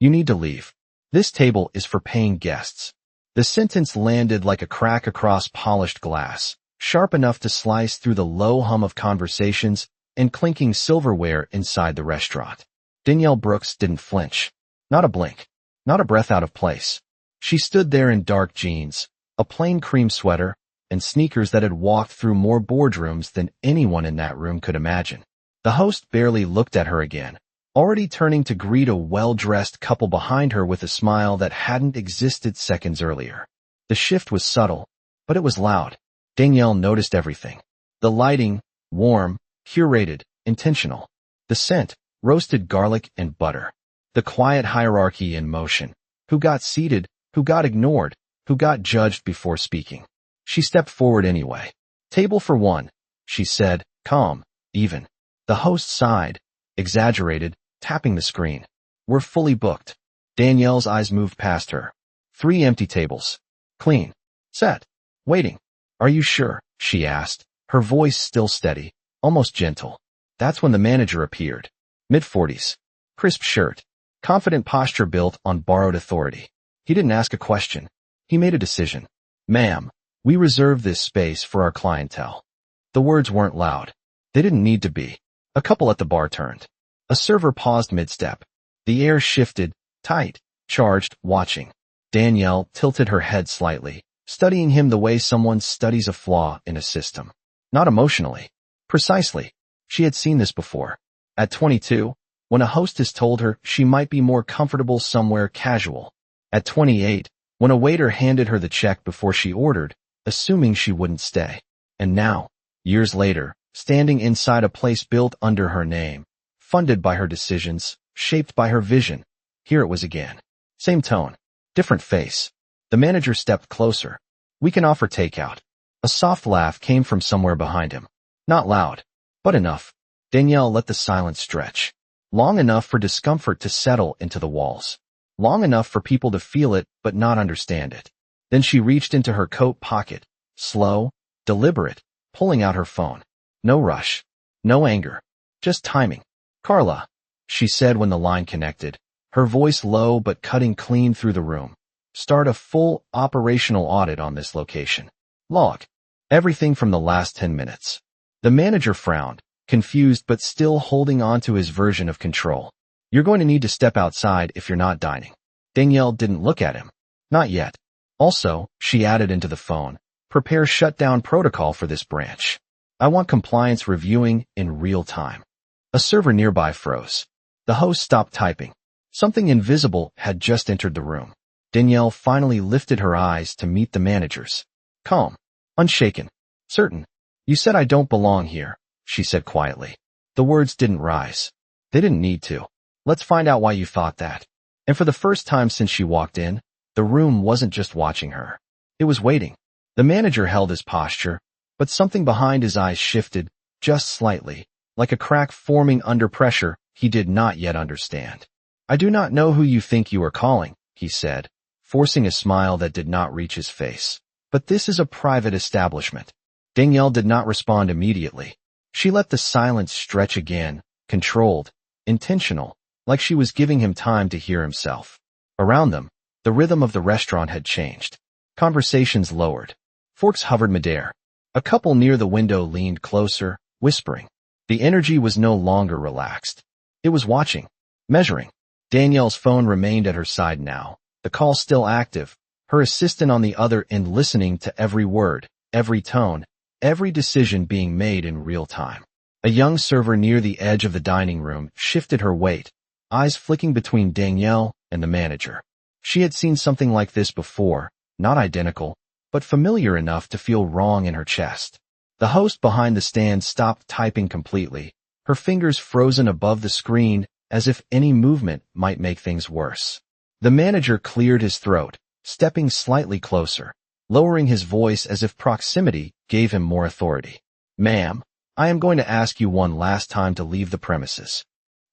You need to leave. This table is for paying guests. The sentence landed like a crack across polished glass, sharp enough to slice through the low hum of conversations and clinking silverware inside the restaurant. Danielle Brooks didn't flinch. Not a blink. Not a breath out of place. She stood there in dark jeans, a plain cream sweater, and sneakers that had walked through more boardrooms than anyone in that room could imagine. The host barely looked at her again, already turning to greet a well-dressed couple behind her with a smile that hadn't existed seconds earlier. The shift was subtle, but it was loud. Danielle noticed everything. The lighting, warm, curated, intentional. The scent, roasted garlic and butter. The quiet hierarchy in motion. Who got seated, who got ignored, who got judged before speaking. She stepped forward anyway. Table for one, she said, calm, even. The host sighed, exaggerated, tapping the screen. We're fully booked. Danielle's eyes moved past her. 3 empty tables. Clean. Set. Waiting. Are you sure? She asked, her voice still steady, almost gentle. That's when the manager appeared. Mid-40s. Crisp shirt. Confident posture built on borrowed authority. He didn't ask a question. He made a decision. Ma'am, we reserve this space for our clientele. The words weren't loud. They didn't need to be. A couple at the bar turned. A server paused mid-step. The air shifted, tight, charged, watching. Danielle tilted her head slightly, studying him the way someone studies a flaw in a system. Not emotionally. Precisely. She had seen this before. At 22, when a hostess told her she might be more comfortable somewhere casual. At 28, when a waiter handed her the check before she ordered, assuming she wouldn't stay. And now, years later, standing inside a place built under her name, funded by her decisions, shaped by her vision, here it was again. Same tone, different face. The manager stepped closer. We can offer takeout. A soft laugh came from somewhere behind him. Not loud, but enough. Danielle let the silence stretch. Long enough for discomfort to settle into the walls. Long enough for people to feel it but not understand it. Then she reached into her coat pocket, slow, deliberate, pulling out her phone. No rush. No anger. Just timing. Carla, she said when the line connected, her voice low but cutting clean through the room. Start a full operational audit on this location. Log. Everything from the last 10 minutes. The manager frowned, confused but still holding on to his version of control. You're going to need to step outside if you're not dining. Danielle didn't look at him. Not yet. Also, she added into the phone, prepare shutdown protocol for this branch. I want compliance reviewing in real time. A server nearby froze. The host stopped typing. Something invisible had just entered the room. Danielle finally lifted her eyes to meet the manager's. Calm. Unshaken. Certain. You said I don't belong here, she said quietly. The words didn't rise. They didn't need to. Let's find out why you thought that. And for the first time since she walked in, the room wasn't just watching her. It was waiting. The manager held his posture, but something behind his eyes shifted, just slightly, like a crack forming under pressure he did not yet understand. I do not know who you think you are calling, he said, forcing a smile that did not reach his face. But this is a private establishment. Danielle did not respond immediately. She let the silence stretch again, controlled, intentional, like she was giving him time to hear himself. Around them, the rhythm of the restaurant had changed. Conversations lowered. Forks hovered midair. A couple near the window leaned closer, whispering. The energy was no longer relaxed. It was watching, measuring. Danielle's phone remained at her side now, the call still active, her assistant on the other end listening to every word, every tone, every decision being made in real time. A young server near the edge of the dining room shifted her weight, eyes flicking between Danielle and the manager. She had seen something like this before, not identical, but familiar enough to feel wrong in her chest. The host behind the stand stopped typing completely, her fingers frozen above the screen as if any movement might make things worse. The manager cleared his throat, stepping slightly closer, lowering his voice as if proximity gave him more authority. Ma'am, I am going to ask you one last time to leave the premises.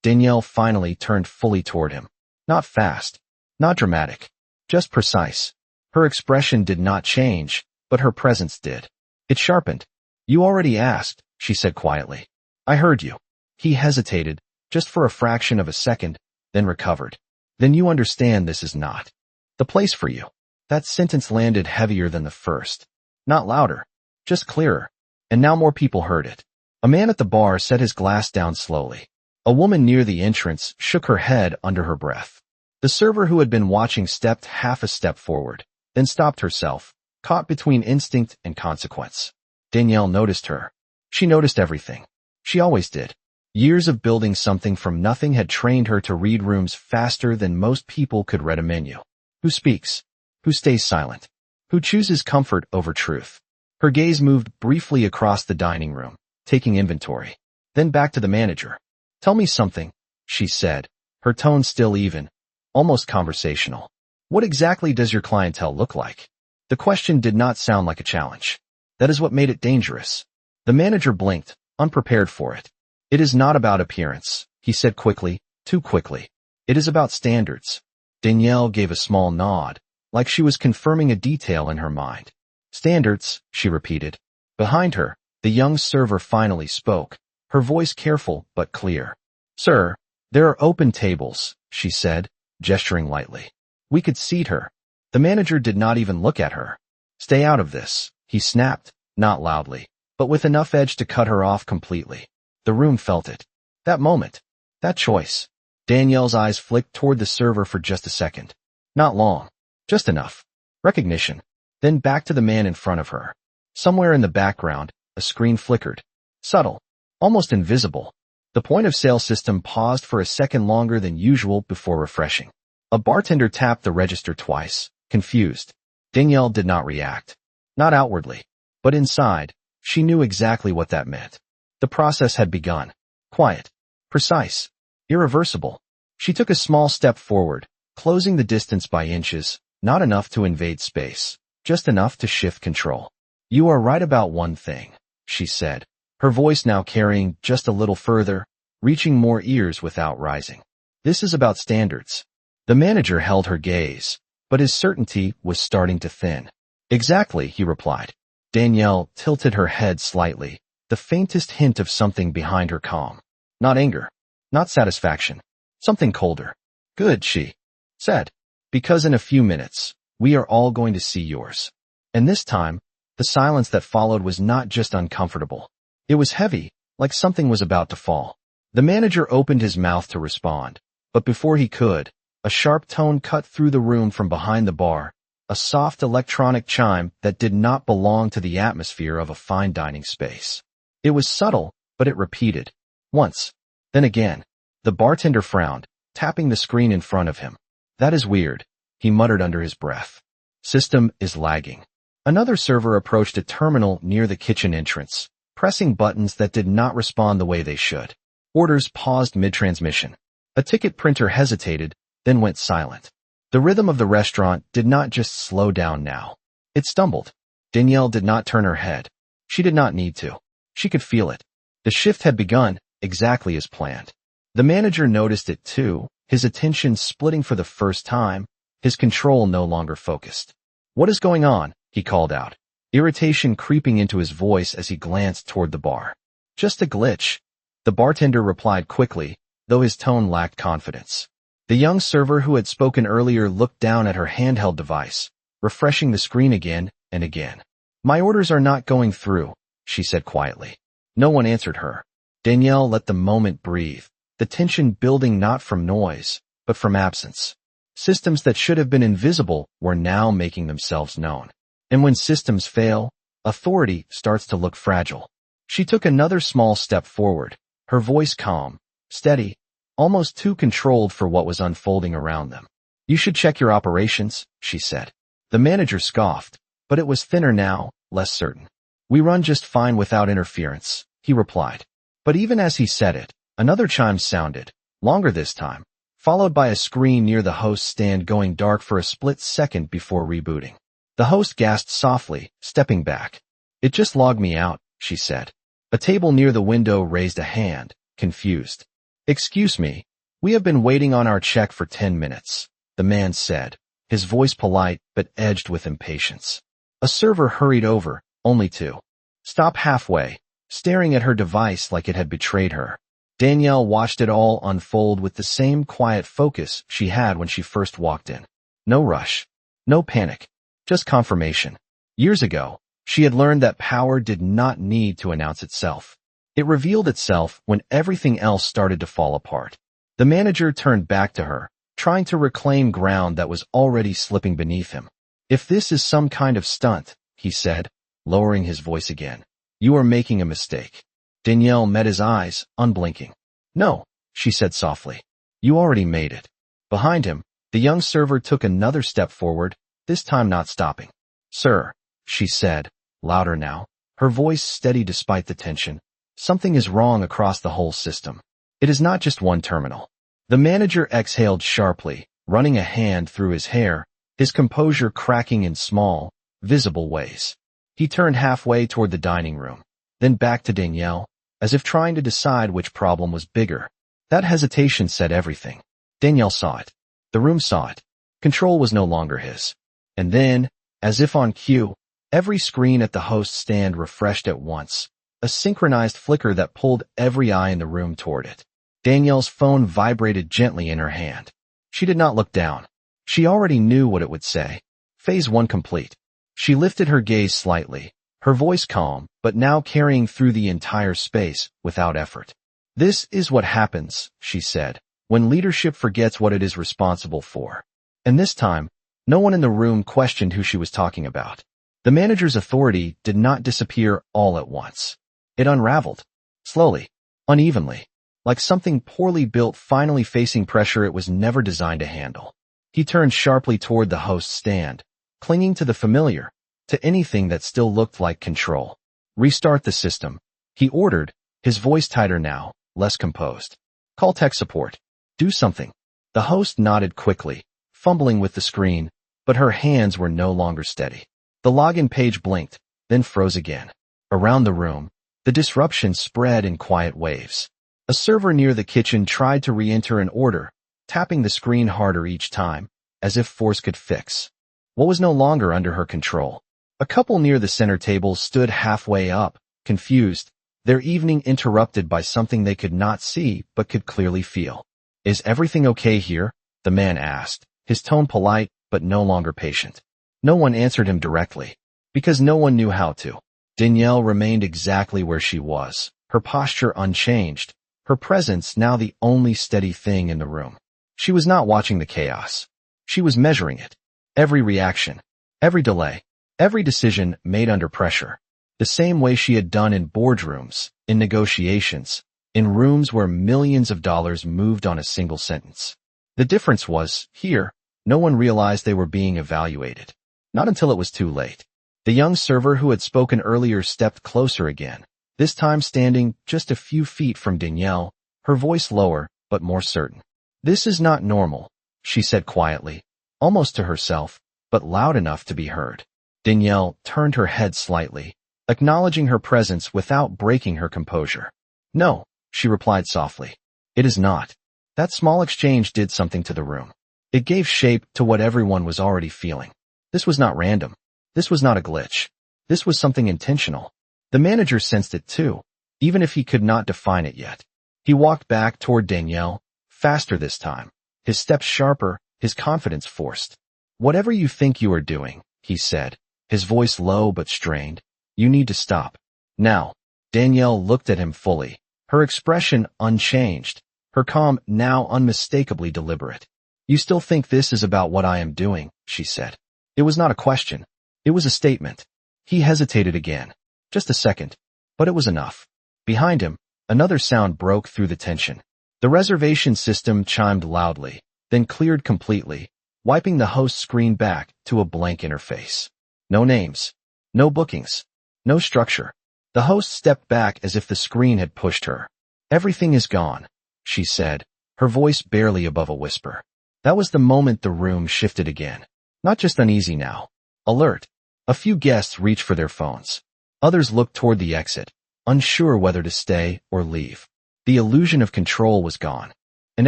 Danielle finally turned fully toward him. Not fast, not dramatic, just precise. Her expression did not change, but her presence did. It sharpened. You already asked, she said quietly. I heard you. He hesitated, just for a fraction of a second, then recovered. then you understand this is not the place for you. That sentence landed heavier than the first. Not louder, just clearer. And now more people heard it. A man at the bar set his glass down slowly. A woman near the entrance shook her head under her breath. The server who had been watching stepped half a step forward, then stopped herself, caught between instinct and consequence. Danielle noticed her. She noticed everything. She always did. Years of building something from nothing had trained her to read rooms faster than most people could read a menu. Who speaks? Who stays silent? Who chooses comfort over truth? Her gaze moved briefly across the dining room, taking inventory. Then back to the manager. Tell me something, she said, her tone still even, almost conversational. What exactly does your clientele look like? The question did not sound like a challenge. That is what made it dangerous. The manager blinked, unprepared for it. It is not about appearance, he said quickly, too quickly. It is about standards. Danielle gave a small nod, like she was confirming a detail in her mind. Standards, she repeated. Behind her, the young server finally spoke, her voice careful but clear. Sir, there are open tables, she said, gesturing lightly. We could seat her. The manager did not even look at her. Stay out of this, he snapped, not loudly, but with enough edge to cut her off completely. The room felt it. That moment. That choice. Danielle's eyes flicked toward the server for just a second. Not long. Just enough. Recognition. Then back to the man in front of her. Somewhere in the background, a screen flickered. Subtle. Almost invisible. The point-of-sale system paused for a second longer than usual before refreshing. A bartender tapped the register twice, confused. Danielle did not react. Not outwardly. But inside, she knew exactly what that meant. The process had begun. Quiet. Precise. Irreversible. She took a small step forward, closing the distance by inches, not enough to invade space, just enough to shift control. You are right about one thing, she said, her voice now carrying just a little further, reaching more ears without rising. This is about standards. The manager held her gaze, but his certainty was starting to thin. Exactly, he replied. Danielle tilted her head slightly, the faintest hint of something behind her calm. Not anger. Not satisfaction. Something colder. Good, she said. Because in a few minutes, we are all going to see yours. And this time, the silence that followed was not just uncomfortable. It was heavy, like something was about to fall. The manager opened his mouth to respond, but before he could, a sharp tone cut through the room from behind the bar, a soft electronic chime that did not belong to the atmosphere of a fine dining space. It was subtle, but it repeated. Once. Then again. The bartender frowned, tapping the screen in front of him. That is weird, he muttered under his breath. System is lagging. Another server approached a terminal near the kitchen entrance, pressing buttons that did not respond the way they should. Orders paused mid-transmission. A ticket printer hesitated, then went silent. The rhythm of the restaurant did not just slow down now. It stumbled. Danielle did not turn her head. She did not need to. She could feel it. The shift had begun, exactly as planned. The manager noticed it too, his attention splitting for the first time, his control no longer focused. What is going on? He called out, irritation creeping into his voice as he glanced toward the bar. Just a glitch. The bartender replied quickly, though his tone lacked confidence. The young server who had spoken earlier looked down at her handheld device, refreshing the screen again and again. My orders are not going through, she said quietly. No one answered her. Danielle let the moment breathe. The tension building not from noise, but from absence. Systems that should have been invisible were now making themselves known. And when systems fail, authority starts to look fragile. She took another small step forward, her voice calm, steady, almost too controlled for what was unfolding around them. You should check your operations, she said. The manager scoffed, but it was thinner now, less certain. We run just fine without interference, he replied. But even as he said it, another chime sounded, longer this time, followed by a screen near the host's stand going dark for a split second before rebooting. The host gasped softly, stepping back. It just logged me out, she said. A table near the window raised a hand, confused. Excuse me, we have been waiting on our check for 10 minutes, the man said, his voice polite but edged with impatience. A server hurried over, only to stop halfway, staring at her device like it had betrayed her. Danielle watched it all unfold with the same quiet focus she had when she first walked in. No rush. No panic. Just confirmation. Years ago, she had learned that power did not need to announce itself. It revealed itself when everything else started to fall apart. The manager turned back to her, trying to reclaim ground that was already slipping beneath him. "If this is some kind of stunt," he said, lowering his voice again, "you are making a mistake." Danielle met his eyes, unblinking. "No," she said softly. "You already made it." Behind him, the young server took another step forward, this time not stopping. "Sir," she said, louder now, her voice steady despite the tension, "something is wrong across the whole system. It is not just one terminal." The manager exhaled sharply, running a hand through his hair, his composure cracking in small, visible ways. He turned halfway toward the dining room, then back to Danielle, as if trying to decide which problem was bigger. That hesitation said everything. Danielle saw it. The room saw it. Control was no longer his. And then, as if on cue, every screen at the host stand refreshed at once, a synchronized flicker that pulled every eye in the room toward it. Danielle's phone vibrated gently in her hand. She did not look down. She already knew what it would say. Phase 1 complete. She lifted her gaze slightly, her voice calm, but now carrying through the entire space without effort. "This is what happens," she said, "when leadership forgets what it is responsible for." And this time, no one in the room questioned who she was talking about. The manager's authority did not disappear all at once. It unraveled, slowly, unevenly, like something poorly built finally facing pressure it was never designed to handle. He turned sharply toward the host's stand, clinging to the familiar, to anything that still looked like control. "Restart the system," he ordered, his voice tighter now, less composed. "Call tech support. Do something." The host nodded quickly, fumbling with the screen, but her hands were no longer steady. The login page blinked, then froze again. Around the room, the disruption spread in quiet waves. A server near the kitchen tried to re-enter an order, tapping the screen harder each time, as if force could fix what was no longer under her control. A couple near the center table stood halfway up, confused, their evening interrupted by something they could not see but could clearly feel. "Is everything okay here?" the man asked, his tone polite but no longer patient. No one answered him directly, because no one knew how to. Danielle remained exactly where she was, her posture unchanged, her presence now the only steady thing in the room. She was not watching the chaos. She was measuring it. Every reaction, every delay, every decision made under pressure. The same way she had done in boardrooms, in negotiations, in rooms where millions of dollars moved on a single sentence. The difference was, here, no one realized they were being evaluated. Not until it was too late. The young server who had spoken earlier stepped closer again, this time standing just a few feet from Danielle, her voice lower but more certain. "This is not normal," she said quietly, almost to herself, but loud enough to be heard. Danielle turned her head slightly, acknowledging her presence without breaking her composure. "No," she replied softly. "It is not." That small exchange did something to the room. It gave shape to what everyone was already feeling. This was not random. This was not a glitch. This was something intentional. The manager sensed it too, even if he could not define it yet. He walked back toward Danielle, faster this time, his steps sharper, his confidence forced. "Whatever you think you are doing," he said, his voice low but strained, "you need to stop. Now." Danielle looked at him fully, her expression unchanged, her calm now unmistakably deliberate. "You still think this is about what I am doing," she said. It was not a question. It was a statement. He hesitated again. Just a second. But it was enough. Behind him, another sound broke through the tension. The reservation system chimed loudly, then cleared completely, wiping the host's screen back to a blank interface. No names. No bookings. No structure. The host stepped back as if the screen had pushed her. "Everything is gone," she said, her voice barely above a whisper. That was the moment the room shifted again. Not just uneasy now. Alert. A few guests reached for their phones. Others looked toward the exit, unsure whether to stay or leave. The illusion of control was gone, and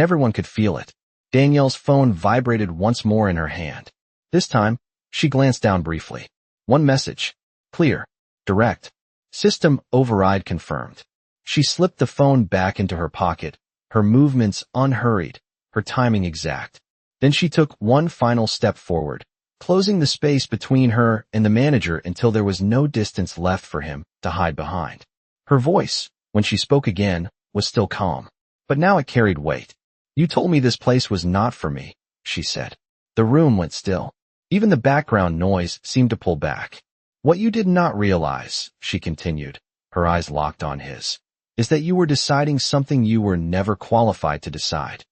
everyone could feel it. Danielle's phone vibrated once more in her hand. This time, she glanced down briefly. One message. Clear. Direct. System override confirmed. She slipped the phone back into her pocket, her movements unhurried, her timing exact. Then she took one final step forward, closing the space between her and the manager until there was no distance left for him to hide behind. Her voice, when she spoke again, was still calm, but now it carried weight. "You told me this place was not for me," she said. The room went still. Even the background noise seemed to pull back. "What you did not realize," she continued, her eyes locked on his, "is that you were deciding something you were never qualified to decide."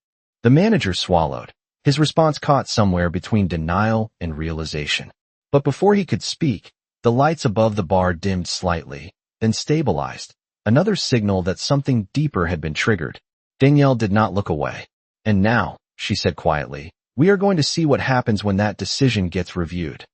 The manager swallowed, his response caught somewhere between denial and realization. But before he could speak, the lights above the bar dimmed slightly, then stabilized, another signal that something deeper had been triggered. Danielle did not look away. "And now," she said quietly, "we are going to see what happens when that decision gets reviewed."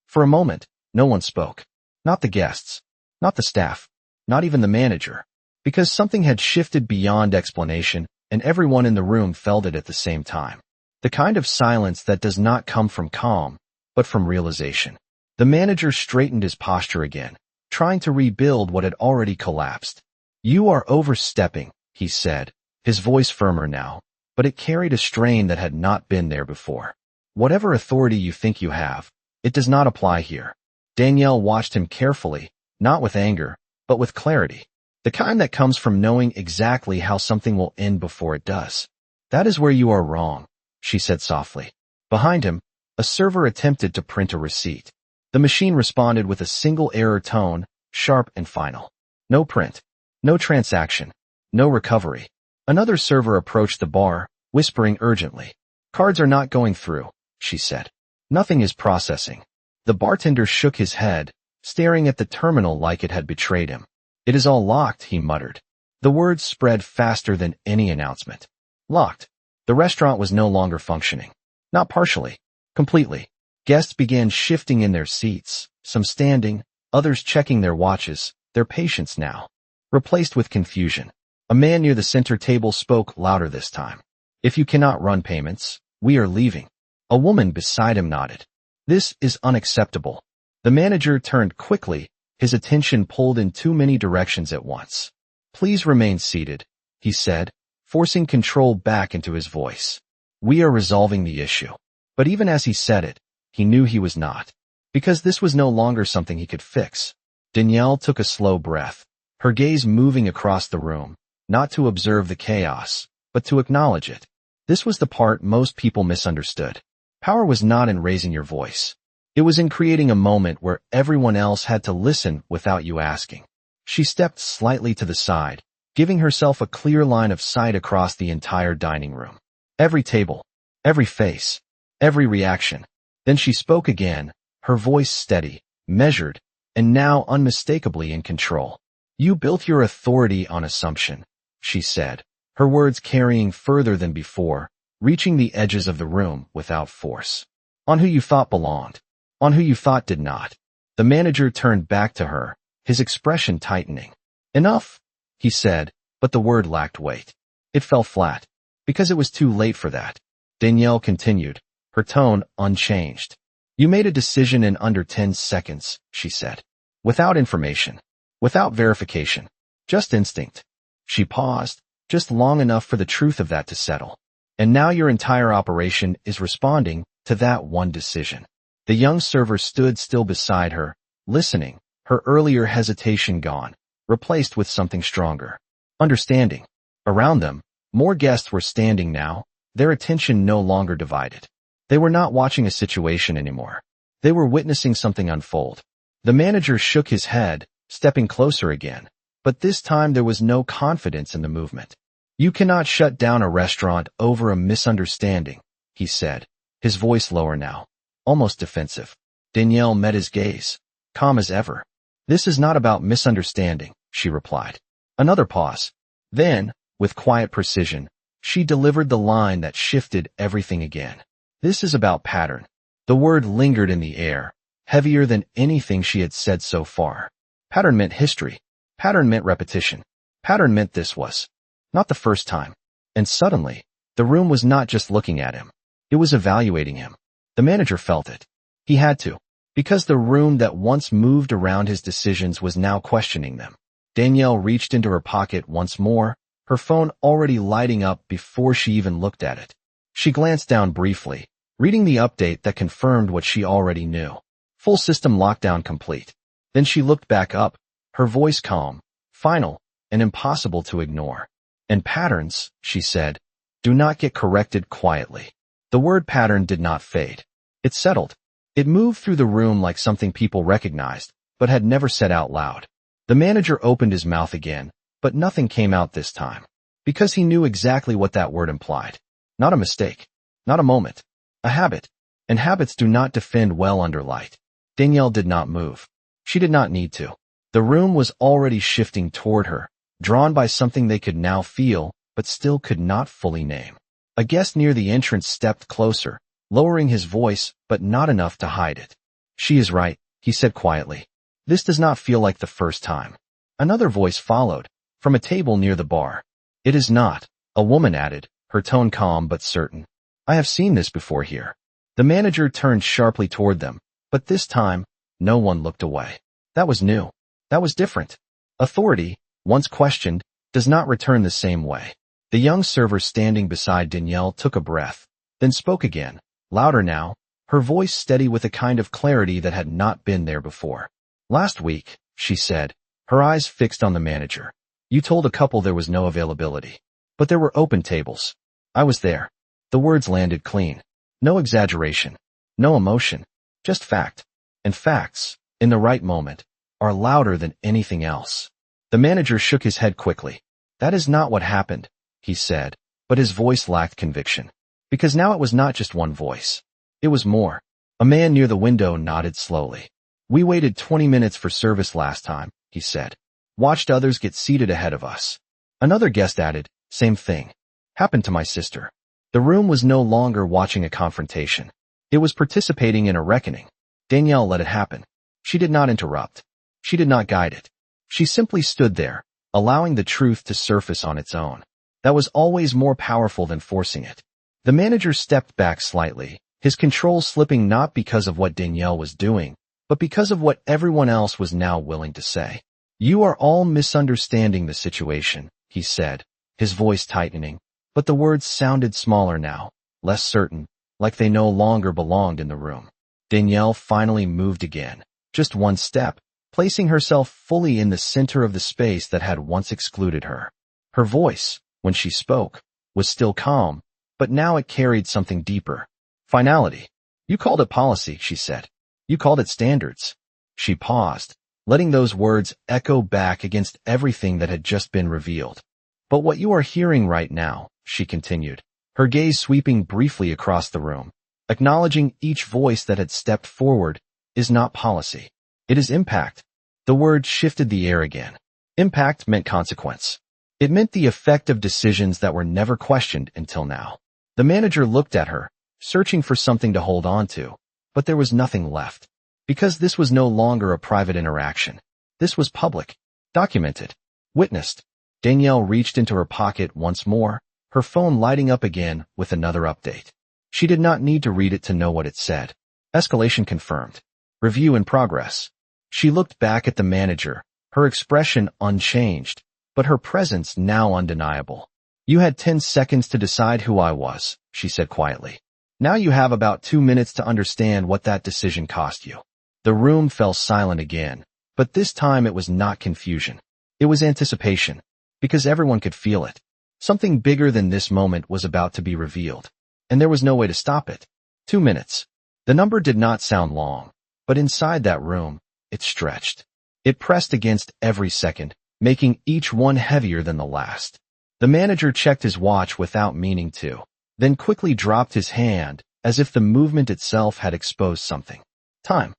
For a moment, no one spoke. Not the guests, not the staff, not even the manager. Because something had shifted beyond explanation, and everyone in the room felt it at the same time. The kind of silence that does not come from calm, but from realization. The manager straightened his posture again, trying to rebuild what had already collapsed. "You are overstepping," he said, his voice firmer now, but it carried a strain that had not been there before. "Whatever authority you think you have, it does not apply here." Danielle watched him carefully, not with anger, but with clarity. The kind that comes from knowing exactly how something will end before it does. "That is where you are wrong," she said softly. Behind him, a server attempted to print a receipt. The machine responded with a single error tone, sharp and final. No print. No transaction. No recovery. Another server approached the bar, whispering urgently. "Cards are not going through," she said. "Nothing is processing." The bartender shook his head, staring at the terminal like it had betrayed him. "It is all locked," he muttered. The words spread faster than any announcement. Locked. The restaurant was no longer functioning. Not partially. Completely. Guests began shifting in their seats, some standing, others checking their watches, their patience now replaced with confusion. A man near the center table spoke louder this time. "If you cannot run payments, we are leaving." A woman beside him nodded. "This is unacceptable." The manager turned quickly, his attention pulled in too many directions at once. "Please remain seated," he said, forcing control back into his voice. "We are resolving the issue." But even as he said it, he knew he was not. Because this was no longer something he could fix. Danielle took a slow breath, her gaze moving across the room, not to observe the chaos, but to acknowledge it. This was the part most people misunderstood. Power was not in raising your voice. It was in creating a moment where everyone else had to listen without you asking. She stepped slightly to the side, giving herself a clear line of sight across the entire dining room. Every table, every face, every reaction. Then she spoke again, her voice steady, measured, and now unmistakably in control. "You built your authority on assumption," she said, her words carrying further than before, reaching the edges of the room without force. "On who you thought belonged. On who you thought did not." The manager turned back to her, his expression tightening. "Enough," he said, but the word lacked weight. It fell flat, because it was too late for that. Danielle continued, her tone unchanged. "You made a decision in under 10 seconds, she said. Without information. Without verification. Just instinct." She paused, just long enough for the truth of that to settle. "And now your entire operation is responding to that one decision." The young server stood still beside her, listening, her earlier hesitation gone, replaced with something stronger. Understanding. Around them, more guests were standing now, their attention no longer divided. They were not watching a situation anymore. They were witnessing something unfold. The manager shook his head, stepping closer again, but this time there was no confidence in the movement. "You cannot shut down a restaurant over a misunderstanding," he said, his voice lower now, almost defensive. Danielle met his gaze, calm as ever. "This is not about misunderstanding," she replied. Another pause. Then, with quiet precision, she delivered the line that shifted everything again. "This is about pattern." The word lingered in the air, heavier than anything she had said so far. Pattern meant history. Pattern meant repetition. Pattern meant this was not the first time. And suddenly, the room was not just looking at him. It was evaluating him. The manager felt it. He had to. Because the room that once moved around his decisions was now questioning them. Danielle reached into her pocket once more, her phone already lighting up before she even looked at it. She glanced down briefly, reading the update that confirmed what she already knew. Full system lockdown complete. Then she looked back up, her voice calm, final, and impossible to ignore. And patterns, she said, do not get corrected quietly. The word pattern did not fade. It settled. It moved through the room like something people recognized, but had never said out loud. The manager opened his mouth again, but nothing came out this time. Because he knew exactly what that word implied. Not a mistake. Not a moment. A habit. And habits do not defend well under light. Danielle did not move. She did not need to. The room was already shifting toward her, drawn by something they could now feel, but still could not fully name. A guest near the entrance stepped closer, lowering his voice, but not enough to hide it. She is right, he said quietly. This does not feel like the first time. Another voice followed, from a table near the bar. It is not, a woman added, her tone calm but certain. I have seen this before here. The manager turned sharply toward them, but this time, no one looked away. That was new. That was different. Authority, once questioned, does not return the same way. The young server standing beside Danielle took a breath, then spoke again, louder now, her voice steady with a kind of clarity that had not been there before. Last week, she said, her eyes fixed on the manager. You told a couple there was no availability. But there were open tables. I was there. The words landed clean. No exaggeration. No emotion. Just fact. And facts, in the right moment, are louder than anything else. The manager shook his head quickly. That is not what happened, he said, but his voice lacked conviction. Because now it was not just one voice. It was more. A man near the window nodded slowly. We waited 20 minutes for service last time, he said. Watched others get seated ahead of us. Another guest added, same thing. Happened to my sister. The room was no longer watching a confrontation. It was participating in a reckoning. Danielle let it happen. She did not interrupt. She did not guide it. She simply stood there, allowing the truth to surface on its own. That was always more powerful than forcing it. The manager stepped back slightly, his control slipping not because of what Danielle was doing, but because of what everyone else was now willing to say. You are all misunderstanding the situation, he said, his voice tightening, but the words sounded smaller now, less certain, like they no longer belonged in the room. Danielle finally moved again, just one step, placing herself fully in the center of the space that had once excluded her. Her voice, when she spoke, was still calm, but now it carried something deeper. Finality. You called it policy, she said. You called it standards. She paused, letting those words echo back against everything that had just been revealed. But what you are hearing right now, she continued, her gaze sweeping briefly across the room, acknowledging each voice that had stepped forward, is not policy. It is impact. The word shifted the air again. Impact meant consequence. It meant the effect of decisions that were never questioned until now. The manager looked at her, searching for something to hold on to, but there was nothing left. Because this was no longer a private interaction. This was public, documented, witnessed. Danielle reached into her pocket once more, her phone lighting up again with another update. She did not need to read it to know what it said. Escalation confirmed. Review in progress. She looked back at the manager, her expression unchanged, but her presence now undeniable. You had 10 seconds to decide who I was, she said quietly. Now you have about 2 minutes to understand what that decision cost you. The room fell silent again, but this time it was not confusion. It was anticipation, because everyone could feel it. Something bigger than this moment was about to be revealed, and there was no way to stop it. 2 minutes. The number did not sound long, but inside that room, it stretched. It pressed against every second, making each one heavier than the last. The manager checked his watch without meaning to, then quickly dropped his hand, as if the movement itself had exposed something. Time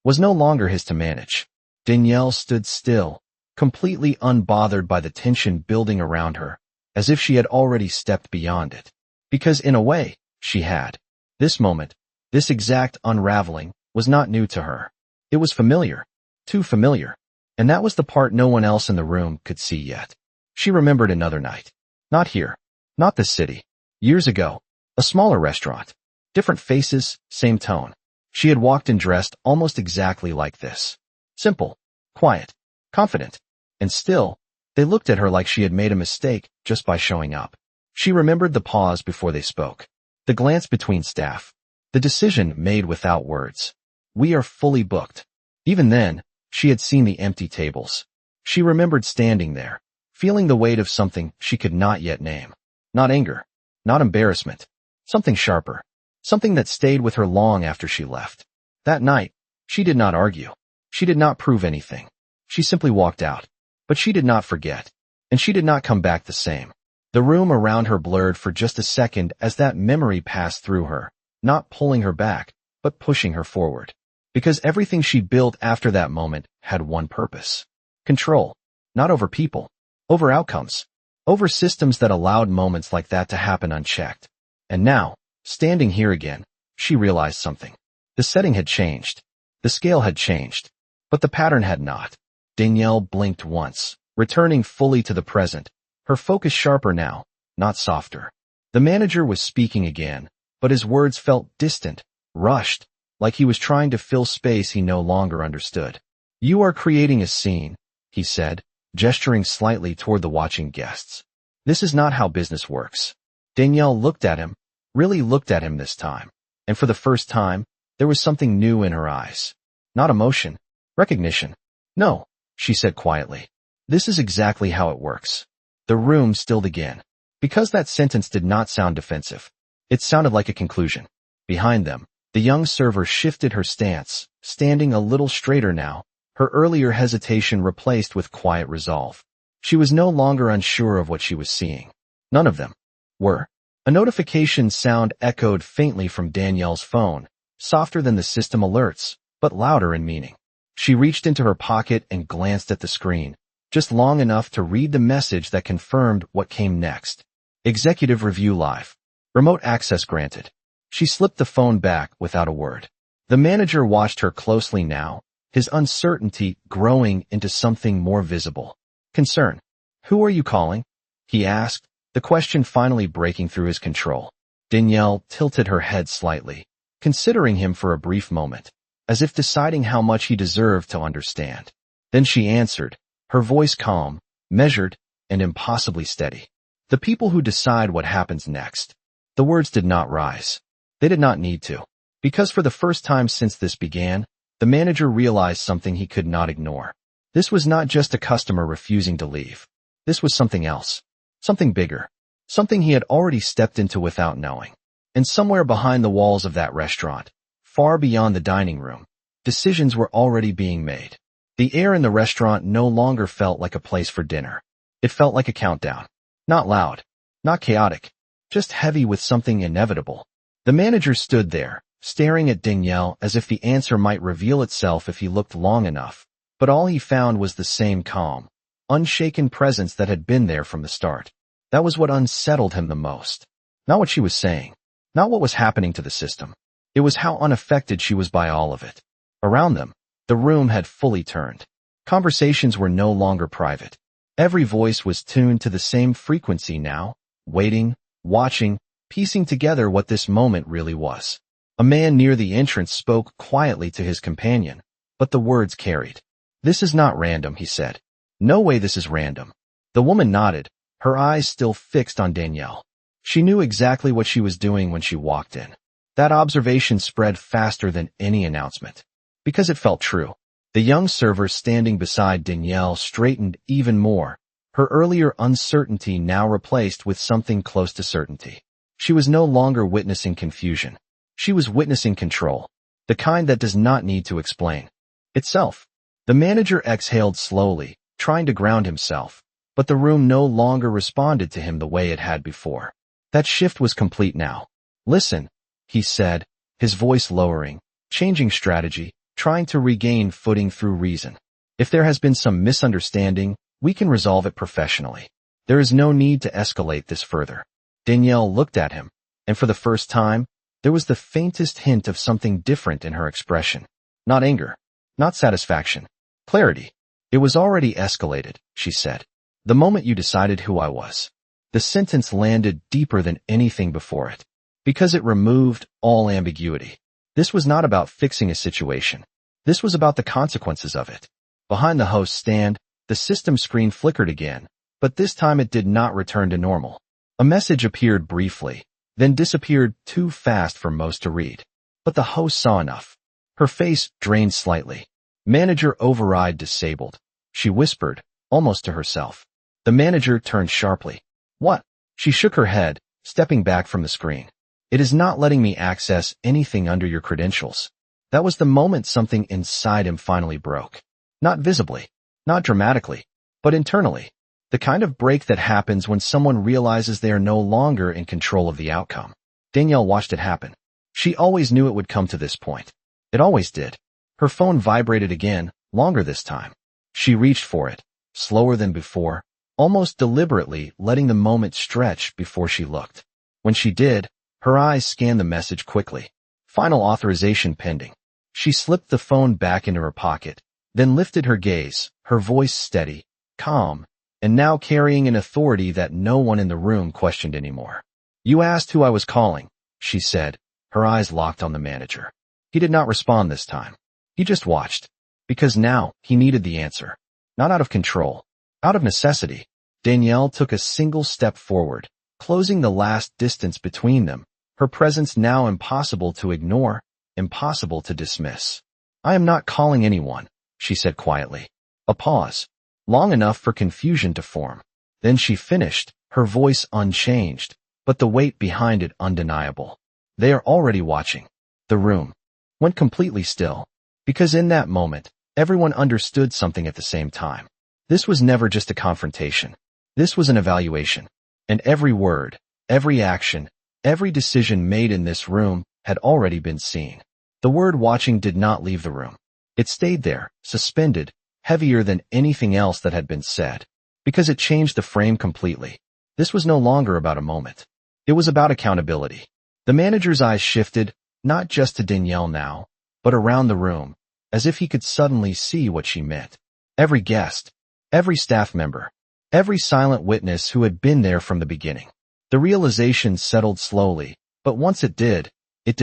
was no longer his to manage. Danielle stood still, completely unbothered by the tension building around her, as if she had already stepped beyond it. Because in a way, she had. This moment, this exact unraveling, was not new to her. It was familiar, too familiar, and that was the part no one else in the room could see yet. She remembered another night. Not here. Not this city. Years ago. A smaller restaurant. Different faces, same tone. She had walked and dressed almost exactly like this. Simple. Quiet. Confident. And still, they looked at her like she had made a mistake just by showing up. She remembered the pause before they spoke, the glance between staff, the decision made without words. We are fully booked. Even then, she had seen the empty tables. She remembered standing there, feeling the weight of something she could not yet name. Not anger, not embarrassment, something sharper, something that stayed with her long after she left. That night, she did not argue. She did not prove anything. She simply walked out. But she did not forget, and she did not come back the same. The room around her blurred for just a second as that memory passed through her, not pulling her back, but pushing her forward. Because everything she built after that moment had one purpose. Control. Not over people. Over outcomes. Over systems that allowed moments like that to happen unchecked. And now, standing here again, she realized something. The setting had changed. The scale had changed. But the pattern had not. Danielle blinked once, returning fully to the present, her focus sharper now, not softer. The manager was speaking again, but his words felt distant, rushed, like he was trying to fill space he no longer understood. You are creating a scene, he said, gesturing slightly toward the watching guests. This is not how business works. Danielle looked at him, really looked at him this time, and for the first time, there was something new in her eyes. Not emotion, recognition. No, she said quietly. This is exactly how it works. The room stilled again. Because that sentence did not sound defensive. It sounded like a conclusion. Behind them, the young server shifted her stance, standing a little straighter now, her earlier hesitation replaced with quiet resolve. She was no longer unsure of what she was seeing. None of them were. A notification sound echoed faintly from Danielle's phone, softer than the system alerts, but louder in meaning. She reached into her pocket and glanced at the screen, just long enough to read the message that confirmed what came next. Executive Review Live. Remote access granted. She slipped the phone back without a word. The manager watched her closely now, his uncertainty growing into something more visible. Concern. Who are you calling? He asked, the question finally breaking through his control. Danielle tilted her head slightly, considering him for a brief moment, as if deciding how much he deserved to understand. Then she answered, her voice calm, measured, and impossibly steady. The people who decide what happens next. The words did not rise. They did not need to. Because for the first time since this began, the manager realized something he could not ignore. This was not just a customer refusing to leave. This was something else. Something bigger. Something he had already stepped into without knowing. And somewhere behind the walls of that restaurant, far beyond the dining room, decisions were already being made. The air in the restaurant no longer felt like a place for dinner. It felt like a countdown. Not loud. Not chaotic. Just heavy with something inevitable. The manager stood there, staring at Danielle as if the answer might reveal itself if he looked long enough. But all he found was the same calm, unshaken presence that had been there from the start. That was what unsettled him the most. Not what she was saying. Not what was happening to the system. It was how unaffected she was by all of it. Around them, the room had fully turned. Conversations were no longer private. Every voice was tuned to the same frequency now, waiting, watching, piecing together what this moment really was. A man near the entrance spoke quietly to his companion, but the words carried. This is not random, he said. No way this is random. The woman nodded, her eyes still fixed on Danielle. She knew exactly what she was doing when she walked in. That observation spread faster than any announcement. Because it felt true. The young server standing beside Danielle straightened even more, her earlier uncertainty now replaced with something close to certainty. She was no longer witnessing confusion. She was witnessing control. The kind that does not need to explain itself. The manager exhaled slowly, trying to ground himself, but the room no longer responded to him the way it had before. That shift was complete now. Listen, he said, his voice lowering, changing strategy, trying to regain footing through reason. If there has been some misunderstanding, we can resolve it professionally. There is no need to escalate this further. Danielle looked at him, and for the first time, there was the faintest hint of something different in her expression. Not anger. Not satisfaction. Clarity. It was already escalated, she said. The moment you decided who I was. The sentence landed deeper than anything before it. Because it removed all ambiguity. This was not about fixing a situation. This was about the consequences of it. Behind the host's stand, The system screen flickered again, but this time it did not return to normal. A message appeared briefly, then disappeared too fast for most to read. But the host saw enough. Her face drained slightly. Manager override disabled, she whispered, almost to herself. The manager turned sharply. What? She shook her head, stepping back from the screen. It is not letting me access anything under your credentials. That was the moment something inside him finally broke. Not visibly, not dramatically, but internally. The kind of break that happens when someone realizes they are no longer in control of the outcome. Danielle watched it happen. She always knew it would come to this point. It always did. Her phone vibrated again, longer this time. She reached for it, slower than before, almost deliberately letting the moment stretch before she looked. When she did, her eyes scanned the message quickly. Final authorization pending. She slipped the phone back into her pocket, then lifted her gaze, her voice steady, calm, and now carrying an authority that no one in the room questioned anymore. You asked who I was calling, she said, her eyes locked on the manager. He did not respond this time. He just watched. Because now, he needed the answer. Not out of control. Out of necessity. Danielle took a single step forward, closing the last distance between them, her presence now impossible to ignore, impossible to dismiss. I am not calling anyone, she said quietly. A pause. Long enough for confusion to form. Then she finished, her voice unchanged, but the weight behind it undeniable. They are already watching. The room went completely still. Because in that moment, everyone understood something at the same time. This was never just a confrontation. This was an evaluation. And every word, every action, every decision made in this room had already been seen. The word watching did not leave the room. It stayed there, suspended, heavier than anything else that had been said. Because it changed the frame completely. This was no longer about a moment. It was about accountability. The manager's eyes shifted, not just to Danielle now, but around the room, as if he could suddenly see what she meant. Every guest, every staff member, every silent witness who had been there from the beginning. The realization settled slowly, but once it did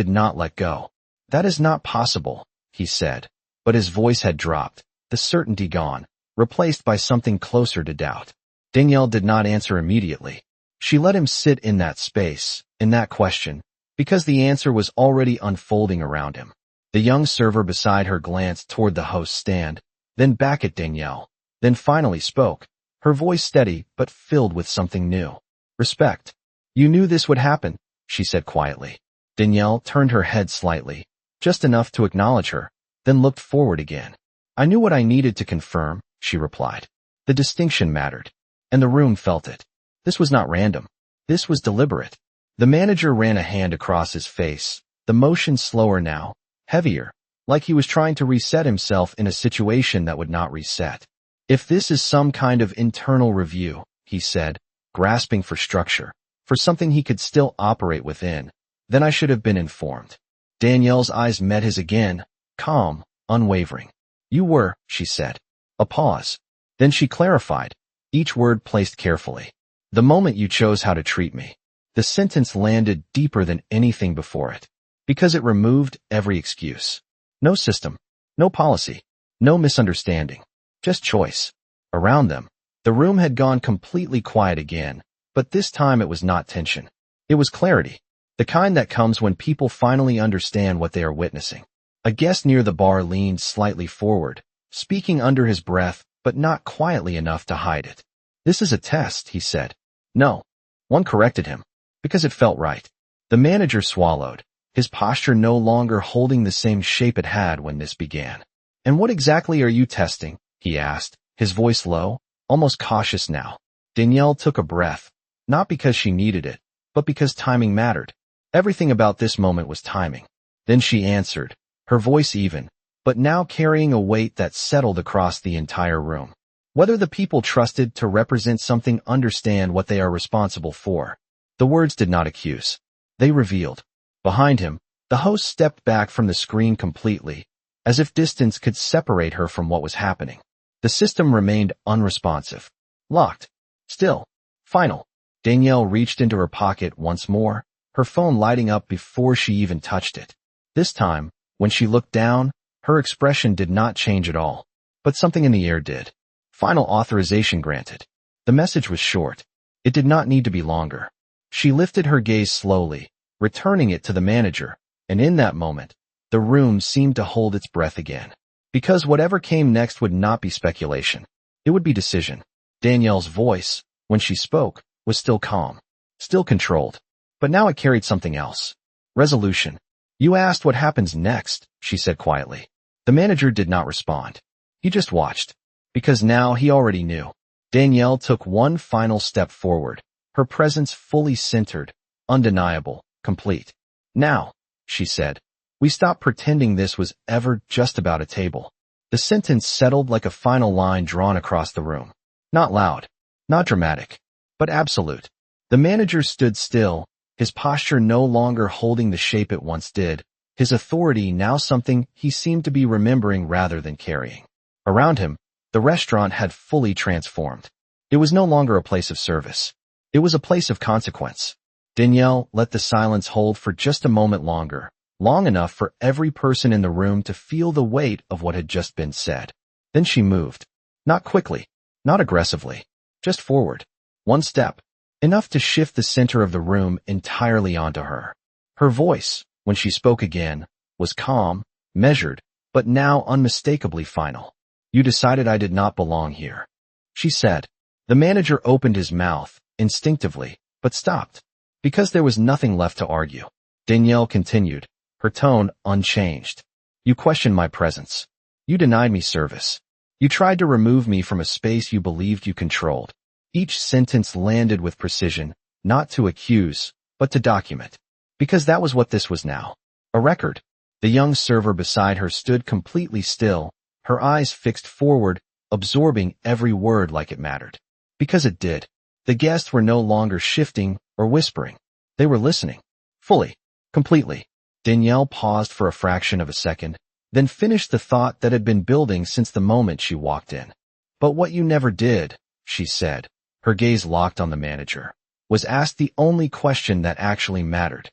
not let go. That is not possible, he said, but his voice had dropped, the certainty gone, replaced by something closer to doubt. Danielle did not answer immediately. She let him sit in that space, in that question, because the answer was already unfolding around him. The young server beside her glanced toward the host's stand, then back at Danielle, then finally spoke, her voice steady but filled with something new. Respect. You knew this would happen, she said quietly. Danielle turned her head slightly, just enough to acknowledge her, then looked forward again. I knew what I needed to confirm, she replied. The distinction mattered, and the room felt it. This was not random. This was deliberate. The manager ran a hand across his face, the motion slower now, heavier, like he was trying to reset himself in a situation that would not reset. If this is some kind of internal review, he said, grasping for structure, for something he could still operate within, then I should have been informed. Danielle's eyes met his again, calm, unwavering. You were, she said. A pause. Then she clarified, each word placed carefully. The moment you chose how to treat me. The sentence landed deeper than anything before it. Because it removed every excuse. No system, no policy, no misunderstanding, just choice. Around them, the room had gone completely quiet again, but this time it was not tension. It was clarity, the kind that comes when people finally understand what they are witnessing. A guest near the bar leaned slightly forward, speaking under his breath, but not quietly enough to hide it. This is a test, he said. No. One corrected him, because it felt right. The manager swallowed, his posture no longer holding the same shape it had when this began. And what exactly are you testing? He asked, his voice low, almost cautious now. Danielle took a breath, not because she needed it, but because timing mattered. Everything about this moment was timing. Then she answered, her voice even, but now carrying a weight that settled across the entire room. Whether the people trusted to represent something understand what they are responsible for. The words did not accuse. They revealed. Behind him, the host stepped back from the screen completely, as if distance could separate her from what was happening. The system remained unresponsive. Locked. Still. Final. Danielle reached into her pocket once more, her phone lighting up before she even touched it. This time, when she looked down, her expression did not change at all. But something in the air did. Final authorization granted. The message was short. It did not need to be longer. She lifted her gaze slowly, returning it to the manager, and in that moment, the room seemed to hold its breath again. Because whatever came next would not be speculation. It would be decision. Danielle's voice, when she spoke, was still calm, still controlled, but now it carried something else. Resolution. You asked what happens next, she said quietly. The manager did not respond. He just watched. Because now he already knew. Danielle took one final step forward, her presence fully centered, undeniable, complete. Now, she said, we stop pretending this was ever just about a table. The sentence settled like a final line drawn across the room. Not loud, not dramatic, but absolute. The manager stood still, his posture no longer holding the shape it once did, his authority now something he seemed to be remembering rather than carrying. Around him, the restaurant had fully transformed. It was no longer a place of service. It was a place of consequence. Danielle let the silence hold for just a moment longer, long enough for every person in the room to feel the weight of what had just been said. Then she moved. Not quickly, not aggressively, just forward. One step, enough to shift the center of the room entirely onto her. Her voice, when she spoke again, was calm, measured, but now unmistakably final. You decided I did not belong here, she said. The manager opened his mouth, instinctively, but stopped, because there was nothing left to argue. Danielle continued, her tone unchanged. You questioned my presence. You denied me service. You tried to remove me from a space you believed you controlled. Each sentence landed with precision, not to accuse, but to document. Because that was what this was now. A record. The young server beside her stood completely still, her eyes fixed forward, absorbing every word like it mattered. Because it did. The guests were no longer shifting or whispering. They were listening. Fully. Completely. Danielle paused for a fraction of a second, then finished the thought that had been building since the moment she walked in. But what you never did, she said, her gaze locked on the manager, was ask the only question that actually mattered.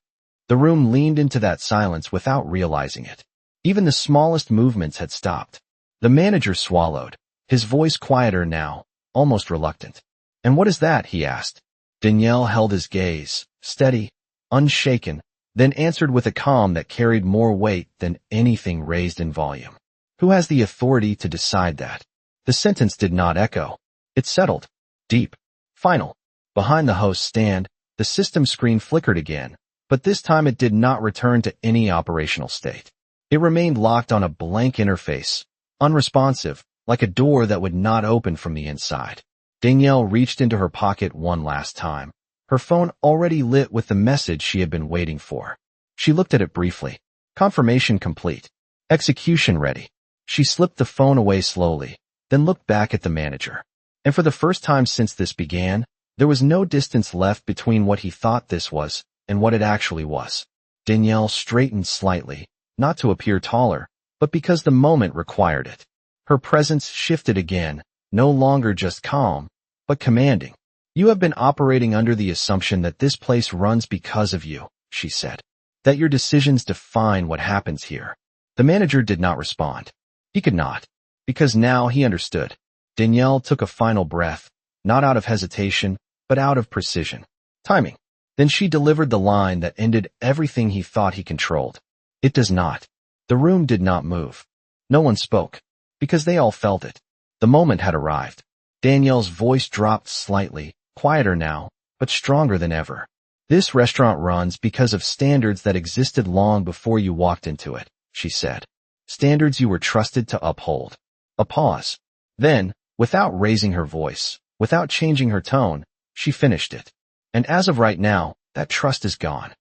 The room leaned into that silence without realizing it. Even the smallest movements had stopped. The manager swallowed, his voice quieter now, almost reluctant. And what is that? He asked. Danielle held his gaze, steady, unshaken, then answered with a calm that carried more weight than anything raised in volume. Who has the authority to decide that? The sentence did not echo. It settled. Deep. Final. Behind the host's stand, the system screen flickered again, but this time it did not return to any operational state. It remained locked on a blank interface, unresponsive, like a door that would not open from the inside. Danielle reached into her pocket one last time, her phone already lit with the message she had been waiting for. She looked at it briefly. Confirmation complete. Execution ready. She slipped the phone away slowly, then looked back at the manager. And for the first time since this began, there was no distance left between what he thought this was and what it actually was. Danielle straightened slightly, not to appear taller, but because the moment required it. Her presence shifted again, no longer just calm, but commanding. You have been operating under the assumption that this place runs because of you, she said. That your decisions define what happens here. The manager did not respond. He could not, because now he understood. Danielle took a final breath, not out of hesitation, but out of precision. Timing. Then she delivered the line that ended everything he thought he controlled. It does not. The room did not move. No one spoke, because they all felt it. The moment had arrived. Danielle's voice dropped slightly, quieter now, but stronger than ever. This restaurant runs because of standards that existed long before you walked into it, she said. Standards you were trusted to uphold. A pause. Then, without raising her voice, without changing her tone, she finished it. And as of right now, that trust is gone.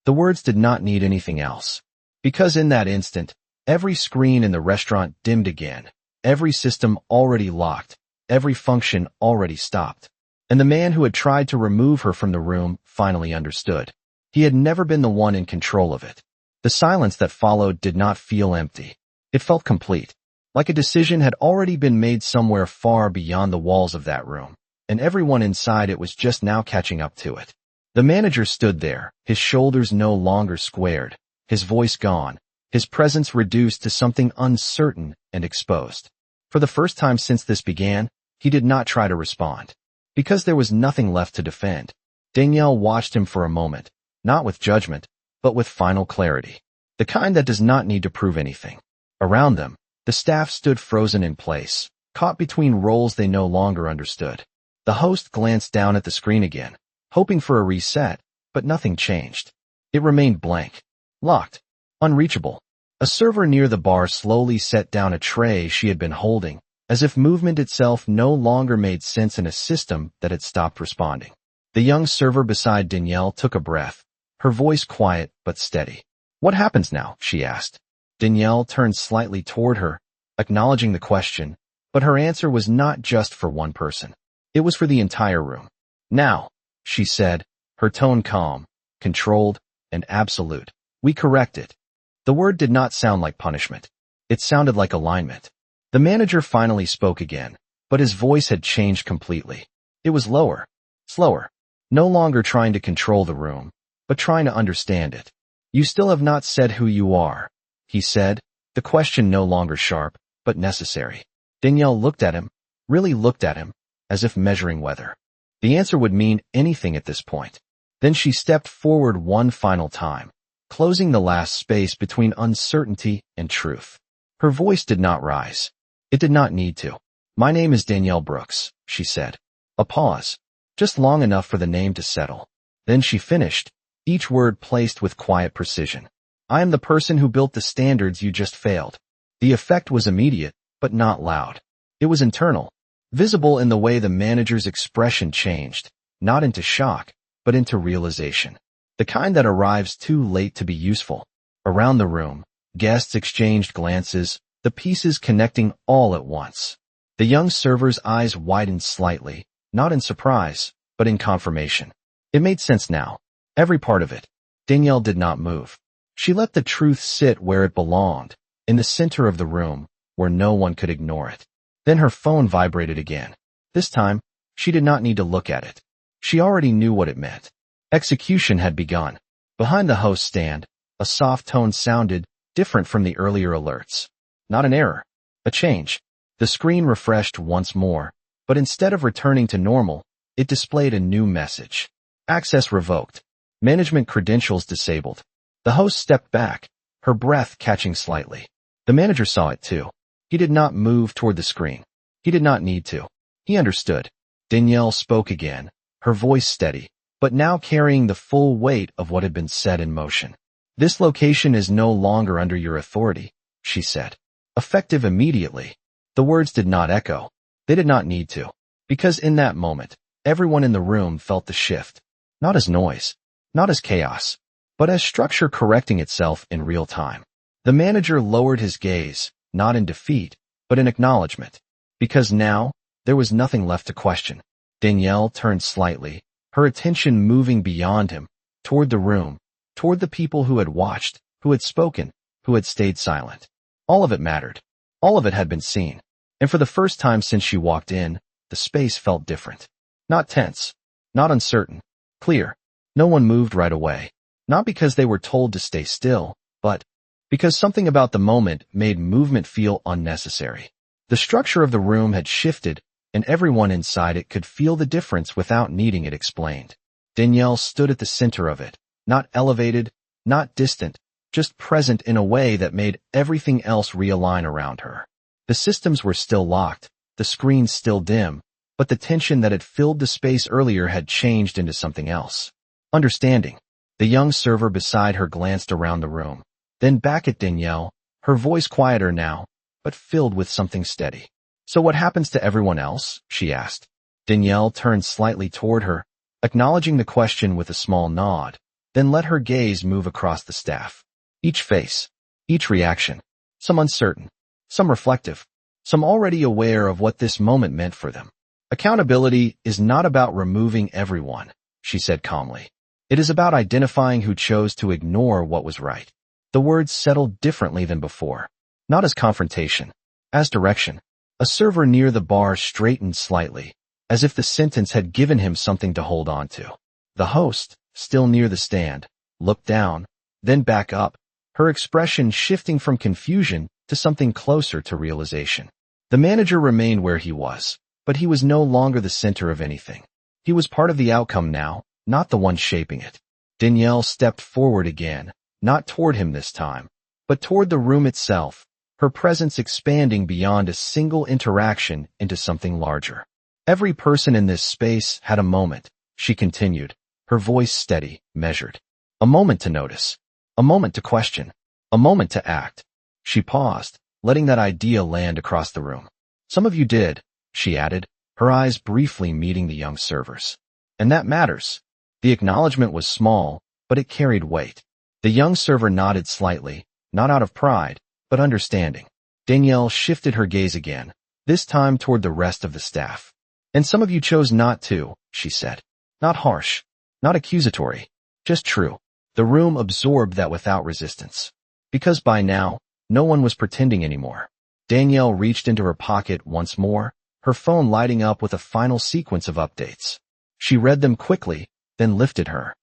The words did not need anything else. Because in that instant, every screen in the restaurant dimmed again, every system already locked, every function already stopped. And the man who had tried to remove her from the room finally understood. He had never been the one in control of it. The silence that followed did not feel empty. It felt complete, like a decision had already been made somewhere far beyond the walls of that room, and everyone inside it was just now catching up to it. The manager stood there, his shoulders no longer squared, his voice gone, his presence reduced to something uncertain and exposed. For the first time since this began, He did not try to respond. Because there was nothing left to defend. Danielle watched him for a moment, not with judgment, but with final clarity. The kind that does not need to prove anything. Around them, the staff stood frozen in place, caught between roles they no longer understood. The host glanced down at the screen again, hoping for a reset, but nothing changed. It remained blank. Locked. Unreachable. A server near the bar slowly set down a tray she had been holding, as if movement itself no longer made sense in a system that had stopped responding. The young server beside Danielle took a breath, her voice quiet but steady. "What happens now?" she asked. Danielle turned slightly toward her, acknowledging the question, but her answer was not just for one person. It was for the entire room. "Now," she said, her tone calm, controlled, and absolute. "We correct it." The word did not sound like punishment. It sounded like alignment. The manager finally spoke again, but his voice had changed completely. It was lower, slower, no longer trying to control the room, but trying to understand it. "You still have not said who you are," he said, the question no longer sharp, but necessary. Danielle looked at him, really looked at him, as if measuring whether the answer would mean anything at this point. Then she stepped forward one final time, closing the last space between uncertainty and truth. Her voice did not rise. It did not need to. "My name is Danielle Brooks," she said. A pause, just long enough for the name to settle. Then she finished, each word placed with quiet precision. "I am the person who built the standards you just failed." The effect was immediate, but not loud. It was internal, visible in the way the manager's expression changed, not into shock, but into realization. The kind that arrives too late to be useful. Around the room, guests exchanged glances, the pieces connecting all at once. The young server's eyes widened slightly, not in surprise, but in confirmation. It made sense now. Every part of it. Danielle did not move. She let the truth sit where it belonged, in the center of the room, where no one could ignore it. Then her phone vibrated again. This time, she did not need to look at it. She already knew what it meant. Execution had begun. Behind the host's stand, a soft tone sounded, different from the earlier alerts. Not an error. A change. The screen refreshed once more, but instead of returning to normal, it displayed a new message. Access revoked. Management credentials disabled. The host stepped back, her breath catching slightly. The manager saw it too. He did not move toward the screen. He did not need to. He understood. Danielle spoke again, her voice steady, but now carrying the full weight of what had been set in motion. "This location is no longer under your authority," she said. Effective immediately. The words did not echo. They did not need to. Because in that moment, everyone in the room felt the shift. Not as noise, not as chaos, but as structure correcting itself in real time. The manager lowered his gaze, not in defeat, but in acknowledgement. Because now, there was nothing left to question. Danielle turned slightly, her attention moving beyond him, toward the room, toward the people who had watched, who had spoken, who had stayed silent. All of it mattered. All of it had been seen. And for the first time since she walked in, the space felt different. Not tense. Not uncertain. Clear. No one moved right away. Not because they were told to stay still, but because something about the moment made movement feel unnecessary. The structure of the room had shifted, and everyone inside it could feel the difference without needing it explained. Danielle stood at the center of it, not elevated, not distant, just present in a way that made everything else realign around her. The systems were still locked, the screens still dim, but the tension that had filled the space earlier had changed into something else. Understanding. The young server beside her glanced around the room, then back at Danielle, her voice quieter now, but filled with something steady. "So what happens to everyone else?" she asked. Danielle turned slightly toward her, acknowledging the question with a small nod, then let her gaze move across the staff. Each face, each reaction, some uncertain, some reflective, some already aware of what this moment meant for them. "Accountability is not about removing everyone," she said calmly. "It is about identifying who chose to ignore what was right." The words settled differently than before, not as confrontation, as direction. A server near the bar straightened slightly, as if the sentence had given him something to hold on to. The host, still near the stand, looked down, then back up, her expression shifting from confusion to something closer to realization. The manager remained where he was, but he was no longer the center of anything. He was part of the outcome now, not the one shaping it. Danielle stepped forward again, not toward him this time, but toward the room itself, her presence expanding beyond a single interaction into something larger. Every person in this space had a moment, she continued, her voice steady, measured. A moment to notice. A moment to question. A moment to act. She paused, letting that idea land across the room. Some of you did, she added, her eyes briefly meeting the young server's. And that matters. The acknowledgement was small, but it carried weight. The young server nodded slightly, not out of pride, but understanding. Danielle shifted her gaze again, this time toward the rest of the staff. And some of you chose not to, she said. Not harsh, not accusatory, just true. The room absorbed that without resistance. Because by now, no one was pretending anymore. Danielle reached into her pocket once more, her phone lighting up with a final sequence of updates. She read them quickly, then lifted her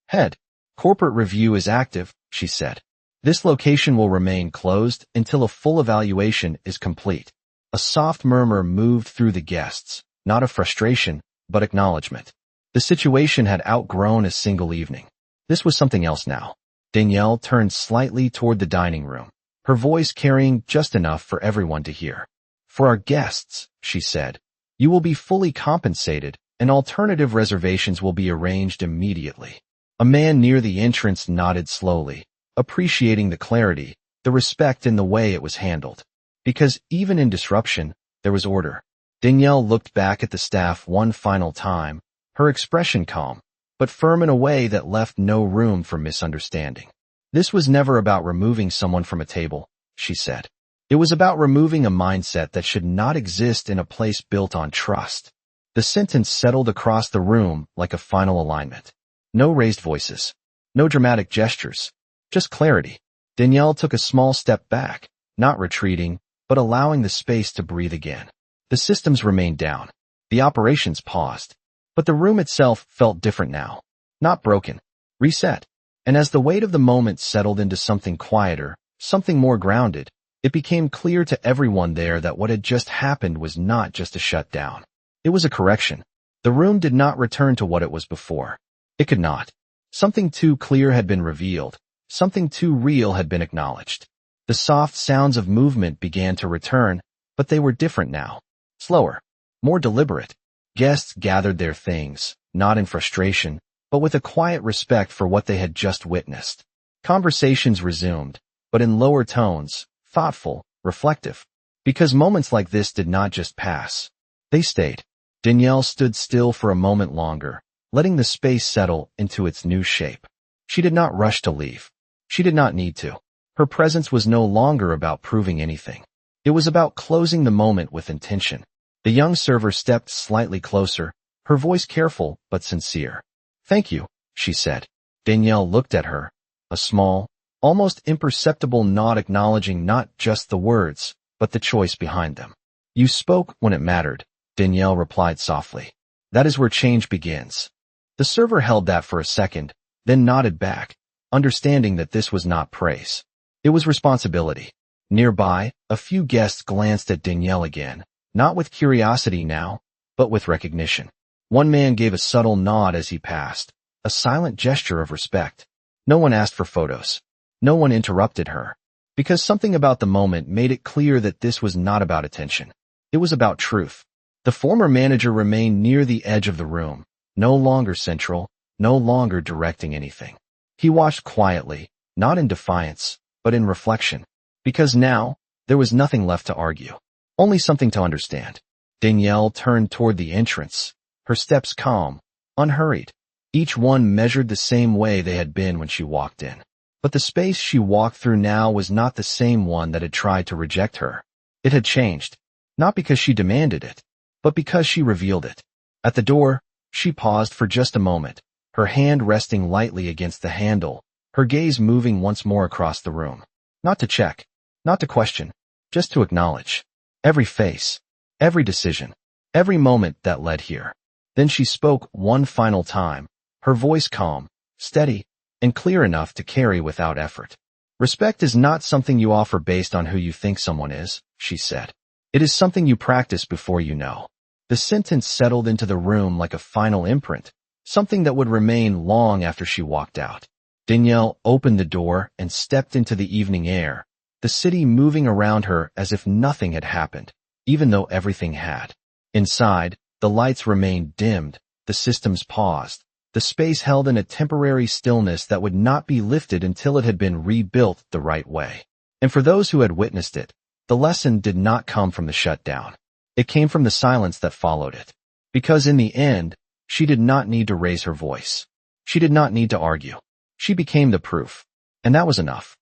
head. Corporate review is active, she said. This location will remain closed until a full evaluation is complete. A soft murmur moved through the guests, not of frustration, but acknowledgement. The situation had outgrown a single evening. This was something else now. Danielle turned slightly toward the dining room, her voice carrying just enough for everyone to hear. For our guests, she said, you will be fully compensated, and alternative reservations will be arranged immediately. A man near the entrance nodded slowly, appreciating the clarity, the respect in the way it was handled. Because even in disruption, there was order. Danielle looked back at the staff one final time, her expression calm, but firm in a way that left no room for misunderstanding. This was never about removing someone from a table, she said. It was about removing a mindset that should not exist in a place built on trust. The sentence settled across the room like a final alignment. No raised voices. No dramatic gestures. Just clarity. Danielle took a small step back, not retreating, but allowing the space to breathe again. The systems remained down. The operations paused. But the room itself felt different now. Not broken. Reset. And as the weight of the moment settled into something quieter, something more grounded, it became clear to everyone there that what had just happened was not just a shutdown. It was a correction. The room did not return to what it was before. It could not. Something too clear had been revealed. Something too real had been acknowledged. The soft sounds of movement began to return, but they were different now. Slower. More deliberate. Guests gathered their things, not in frustration, but with a quiet respect for what they had just witnessed. Conversations resumed, but in lower tones, thoughtful, reflective. Because moments like this did not just pass. They stayed. Danielle stood still for a moment longer, letting the space settle into its new shape. She did not rush to leave. She did not need to. Her presence was no longer about proving anything. It was about closing the moment with intention. The young server stepped slightly closer, her voice careful but sincere. Thank you, she said. Danielle looked at her, a small, almost imperceptible nod acknowledging not just the words, but the choice behind them. You spoke when it mattered, Danielle replied softly. That is where change begins. The server held that for a second, then nodded back, understanding that this was not praise. It was responsibility. Nearby, a few guests glanced at Danielle again, not with curiosity now, but with recognition. One man gave a subtle nod as he passed, a silent gesture of respect. No one asked for photos. No one interrupted her, because something about the moment made it clear that this was not about attention. It was about truth. The former manager remained near the edge of the room, no longer central, no longer directing anything. He watched quietly, not in defiance, but in reflection. Because now, there was nothing left to argue. Only something to understand. Danielle turned toward the entrance, her steps calm, unhurried. Each one measured the same way they had been when she walked in. But the space she walked through now was not the same one that had tried to reject her. It had changed, not because she demanded it, but because she revealed it. At the door, she paused for just a moment, her hand resting lightly against the handle, her gaze moving once more across the room. Not to check, not to question, just to acknowledge. Every face, every decision, every moment that led here. Then she spoke one final time, her voice calm, steady, and clear enough to carry without effort. Respect is not something you offer based on who you think someone is, she said. It is something you practice before you know. The sentence settled into the room like a final imprint, something that would remain long after she walked out. Danielle opened the door and stepped into the evening air, the city moving around her as if nothing had happened, even though everything had. Inside, the lights remained dimmed, the systems paused, the space held in a temporary stillness that would not be lifted until it had been rebuilt the right way. And for those who had witnessed it, the lesson did not come from the shutdown. It came from the silence that followed it. Because in the end, she did not need to raise her voice. She did not need to argue. She became the proof. And that was enough.